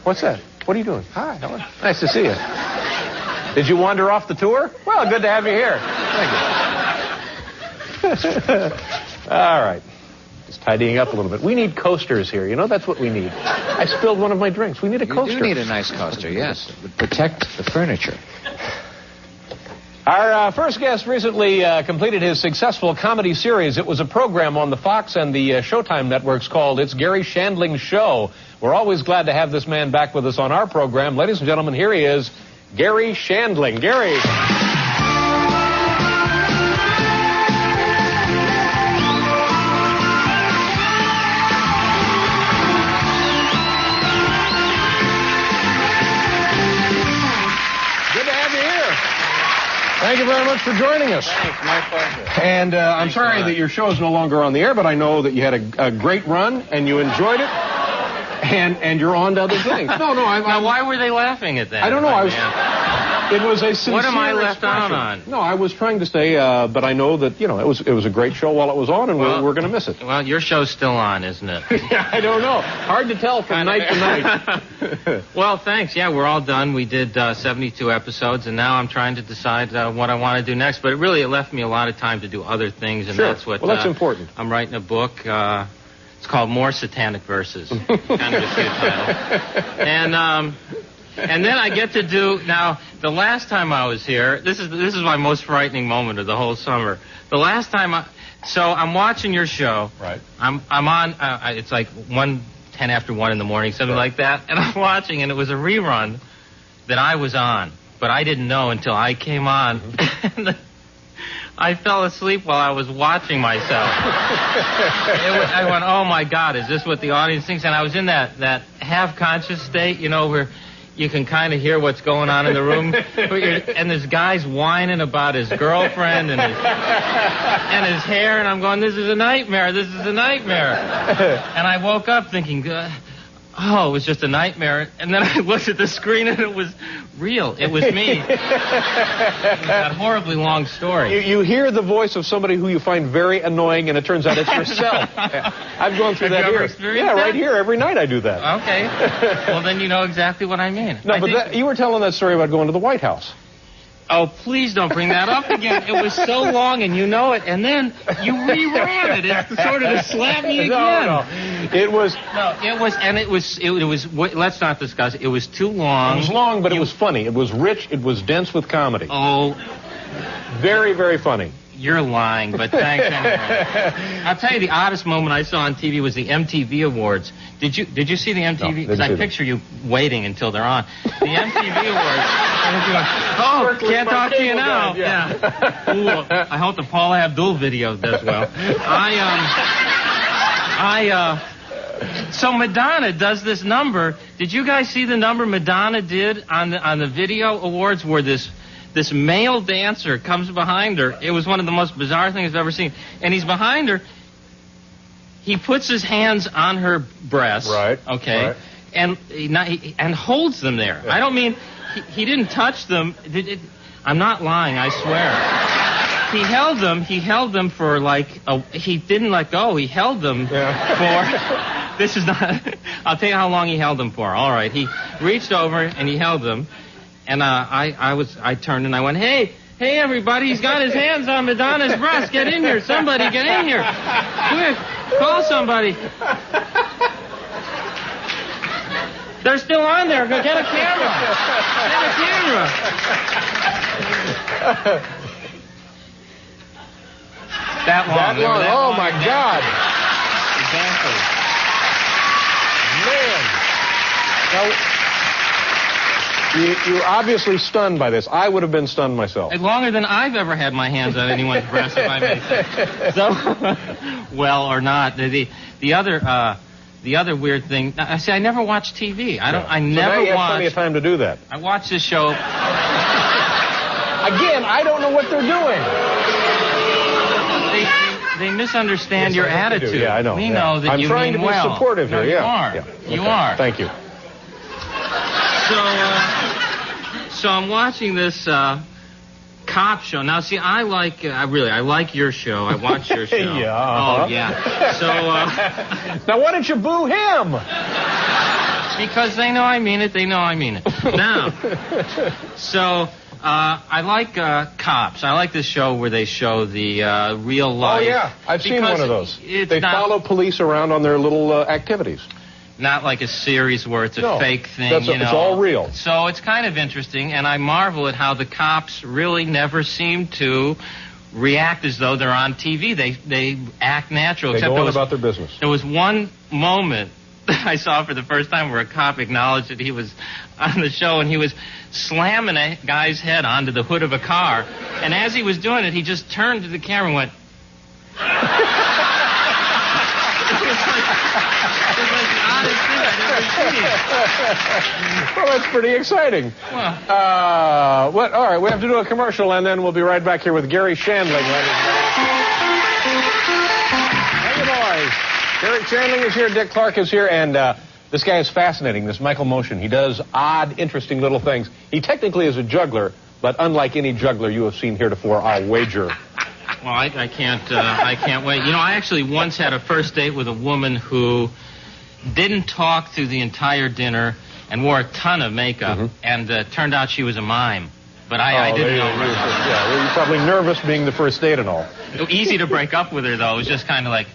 What's that? What are you doing? Hi, Helen. Nice to see you. Did you wander off the tour? Well, good to have you here. Thank you. All right. Just tidying up a little bit. We need coasters here. You know, that's what we need. I spilled one of my drinks. We need a coaster. You do need a nice coaster, yes. It would protect the furniture. Our first guest recently completed his successful comedy series. It was a program on the Fox and the Showtime networks called It's Garry Shandling's Show. We're always glad to have this man back with us on our program. Ladies and gentlemen, here he is, Garry Shandling. Garry. Thank you very much for joining us. Thanks, my pleasure. And I'm sorry that your show is no longer on the air, but I know that you had a great run and you enjoyed it, and you're on to other things. No, now, why were they laughing at that? I don't know. It was a sincere What am I left expression. out on? No, I was trying to say, but I know that, you know, it was a great show while it was on, and we're going to miss it. Well, your show's still on, isn't it? Yeah, I don't know. Hard to tell from night to night. Well, thanks. Yeah, we're all done. We did 72 episodes, and now I'm trying to decide what I want to do next. But it left me a lot of time to do other things, and sure. That's what. Well, that's important. I'm writing a book. It's called More Satanic Verses. Kind of a cute title. And then I get to do, now, the last time I was here, this is my most frightening moment of the whole summer. The last time so I'm watching your show. Right. I'm on, it's like 10 after 1 in the morning, something like that, and I'm watching, and it was a rerun that I was on, but I didn't know until I came on. And I fell asleep while I was watching myself. I went, oh my God, is this what the audience thinks? And I was in that half-conscious state, you know, where you can kind of hear what's going on in the room. And this guy's whining about his girlfriend and his hair, and I'm going, this is a nightmare, this is a nightmare. And I woke up thinking, oh, it was just a nightmare. And then I looked at the screen, and it was real. It was me. It was that horribly long story. You hear the voice of somebody who you find very annoying, and it turns out it's yourself. I've gone through that here. Yeah, right here. Every night I do that. Okay. Well, then you know exactly what I mean. No, but you were telling that story about going to the White House. Oh, please don't bring that up again. It was so long, and you know it, and then you reran it. It's sort of to slap me again. No. It was... No, it was, let's not discuss it. It was too long. It was long, but it was funny. It was rich. It was dense with comedy. Oh. Very, very funny. You're lying, but thanks anyway. I'll tell you, the oddest moment I saw on TV was the MTV Awards. Did you see the MTV? Because I picture you waiting until they're on. The MTV Awards. And you're like, oh, can't talk to you now. Yeah. Ooh, I hope the Paula Abdul video does well. So Madonna does this number. Did you guys see the number Madonna did on the Video Awards where this male dancer comes behind her? It was one of the most bizarre things I've ever seen. And he's behind her. He puts his hands on her breast. Right. Okay. Right. And holds them there. Yeah. I don't mean he didn't touch them. I'm not lying. I swear. He held them for like he didn't let go. He held them for. This is not. I'll tell you how long he held them for. All right. He reached over and he held them. And I turned and I went, hey, everybody, he's got his hands on Madonna's breast. Get in here. Somebody get in here. Quick, call somebody. They're still on there. Go get a camera. Get a camera. That long. Oh, my God. Exactly. Man. Now, you're obviously stunned by this. I would have been stunned myself. Longer than I've ever had my hands on anyone's breast, if I may say. So, well, or not. The other weird thing. I say I never watch TV. I never watch. You have watch. plenty of time to do that. I watch this show. Again, I don't know what they're doing. They misunderstand your attitude. Yeah, I know. We know that you mean well. I'm trying to be supportive here. You are. Yeah. You are. Thank you. So I'm watching this cop show. Now, see, I like your show. I watch your show. Yeah. Oh, yeah. So, now, why don't you boo him? Because they know I mean it, they know I mean it. Now, so I like Cops. I like this show where they show the real life. Oh, yeah. I've seen one of those. They follow police around on their little activities. Not like a series where it's a fake thing, It's all real. So it's kind of interesting, and I marvel at how the cops really never seem to react as though they're on TV. They act natural. They go on about their business. There was one moment that I saw for the first time where a cop acknowledged that he was on the show, and he was slamming a guy's head onto the hood of a car. And as he was doing it, he just turned to the camera and went... Well, that's pretty exciting. All right, we have to do a commercial, and then we'll be right back here with Garry Shandling. Hey, boys. Garry Shandling is here, Dick Clark is here, and this guy is fascinating, this Michael Motion. He does odd, interesting little things. He technically is a juggler, but unlike any juggler you have seen heretofore, I'll wager. Well, I can't wait. You know, I actually once had a first date with a woman who didn't talk through the entire dinner and wore a ton of makeup, and turned out she was a mime. But I didn't know her. Yeah, well, you're probably nervous being the first date and all. Easy to break up with her, though. It was just kind of like...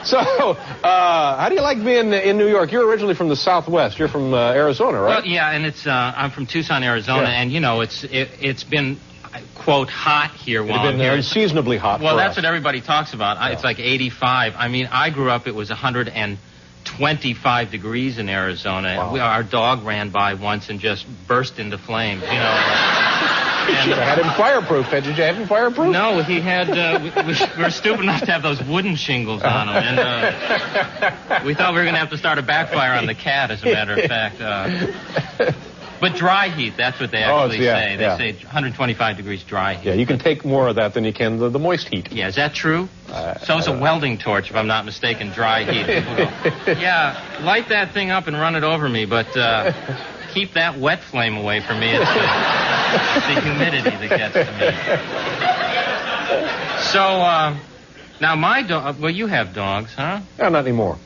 So, how do you like being in New York? You're originally from the Southwest. You're from Arizona, right? Well, yeah, and I'm from Tucson, Arizona, and you know it's been, quote, hot here while I'm here. Unseasonably hot. Well, that's us. what everybody talks about. Yeah. It's like 85. I mean, I grew up, it was 125 degrees in Arizona. Wow. Our dog ran by once and just burst into flames, you know. You should have had him fireproof. Did you have him fireproof? No, he had, we were stupid enough to have those wooden shingles on him, and we thought we were going to have to start a backfire on the cat, as a matter of fact. But dry heat, that's what they actually say. They say 125 degrees dry heat. Yeah, you can take more of that than you can the moist heat. Yeah, is that true? So is a welding torch, if I'm not mistaken, dry heat. People go, yeah, light that thing up and run it over me, but keep that wet flame away from me. It's the humidity that gets to me. So, now my dog... Well, you have dogs, huh? No, not anymore.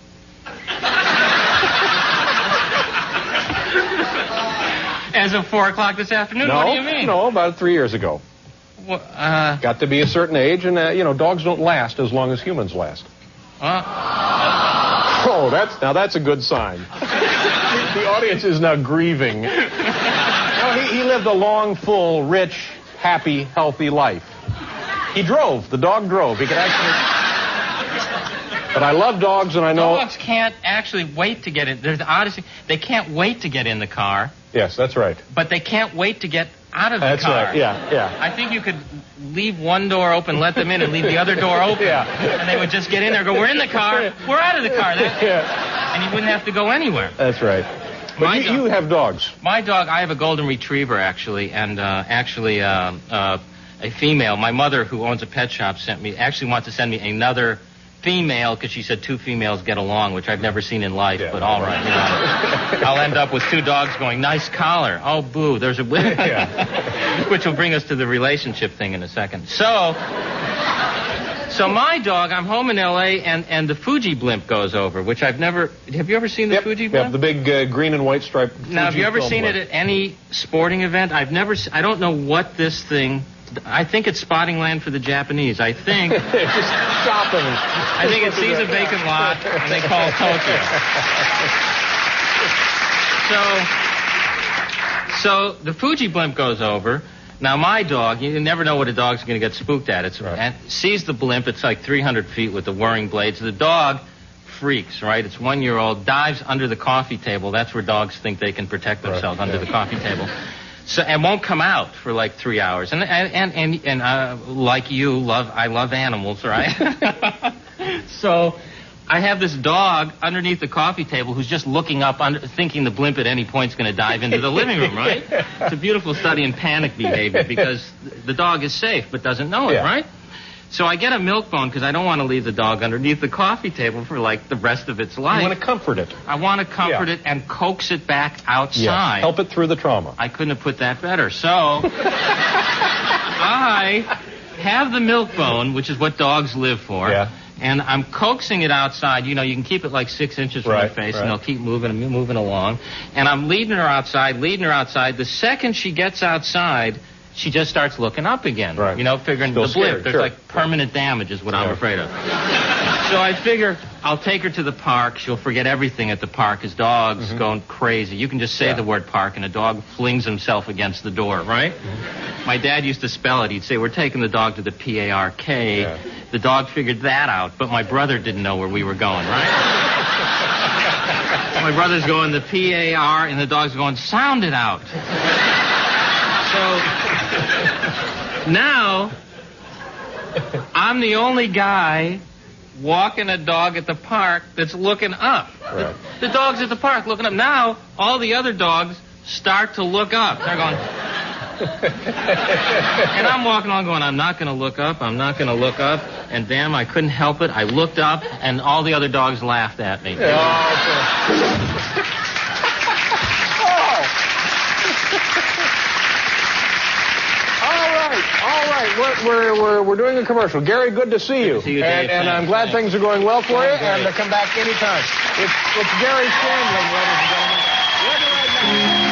As of 4 o'clock this afternoon? What do you mean? No, about 3 years ago. Well, got to be a certain age, and, dogs don't last as long as humans last. Oh, that's a good sign. The audience is now grieving. No, he lived a long, full, rich, happy, healthy life. He drove. The dog drove. He could actually... But I love dogs, and I know... Dogs can't actually wait to get in. There's the oddest thing. They can't wait to get in the car. Yes, that's right. But they can't wait to get out of the car. That's right, yeah. I think you could leave one door open, let them in, and leave the other door open. Yeah. And they would just get in there and go, we're in the car, we're out of the car. Yeah. And you wouldn't have to go anywhere. That's right. But you have dogs. My dog, I have a golden retriever, actually, and a female. My mother, who owns a pet shop, actually wants to send me another female, because she said 2 females get along, which I've never seen in life, but all right. You know, I'll end up with 2 dogs going, nice collar. Oh, boo, there's a... Which will bring us to the relationship thing in a second. So my dog, I'm home in L.A., and the Fuji blimp goes over, which I've never... Have you ever seen the Fuji blimp? Yep, the big green and white striped Fuji. Now, have you ever seen it at any sporting event? I don't know what this thing... I think it's spotting land for the Japanese. I think... Just shopping. I think it sees a vacant lot, and they call Tokyo. So the Fuji blimp goes over. Now, my dog, you never know what a dog's going to get spooked at. And sees the blimp. It's like 300 feet with the whirring blades. The dog freaks, right? It's 1-year-old, dives under the coffee table. That's where dogs think they can protect themselves, under the coffee table. So, and won't come out for like 3 hours. And like you, I love animals, right? So I have this dog underneath the coffee table who's just looking up, thinking the blimp at any point is going to dive into the living room, right? It's a beautiful study in panic behavior, because the dog is safe but doesn't know it, right? So I get a milk bone because I don't want to leave the dog underneath the coffee table for like the rest of its life. You want to comfort it. I want to comfort it and coax it back outside. Yes. Help it through the trauma. I couldn't have put that better. So I have the milk bone, which is what dogs live for. Yeah. And I'm coaxing it outside. You know, you can keep it like 6 inches from her face, and they'll keep moving along. And I'm leading her outside. The second she gets outside, she just starts looking up again. Right. You know, figuring the blip. There's like permanent damage is what I'm afraid of. So I figure I'll take her to the park. She'll forget everything at the park. His dog's going crazy. You can just say the word park, and a dog flings himself against the door, right? My dad used to spell it. He'd say, we're taking the dog to the P-A-R-K. Yeah. The dog figured that out, but my brother didn't know where we were going, right? My brother's going the P-A-R, and the dog's going, sound it out. So now I'm the only guy walking a dog at the park that's looking up. Right. The dog's at the park looking up. Now all the other dogs start to look up. They're going... And I'm walking on going, I'm not going to look up. And damn, I couldn't help it. I looked up, and all the other dogs laughed at me. Yeah. All right. We're doing a commercial. Gary, good to see you. Good to see you, Dave. And I'm glad things are going well for you, and come back anytime. It's Garry Shandling, ladies and gentlemen. We'll be right back.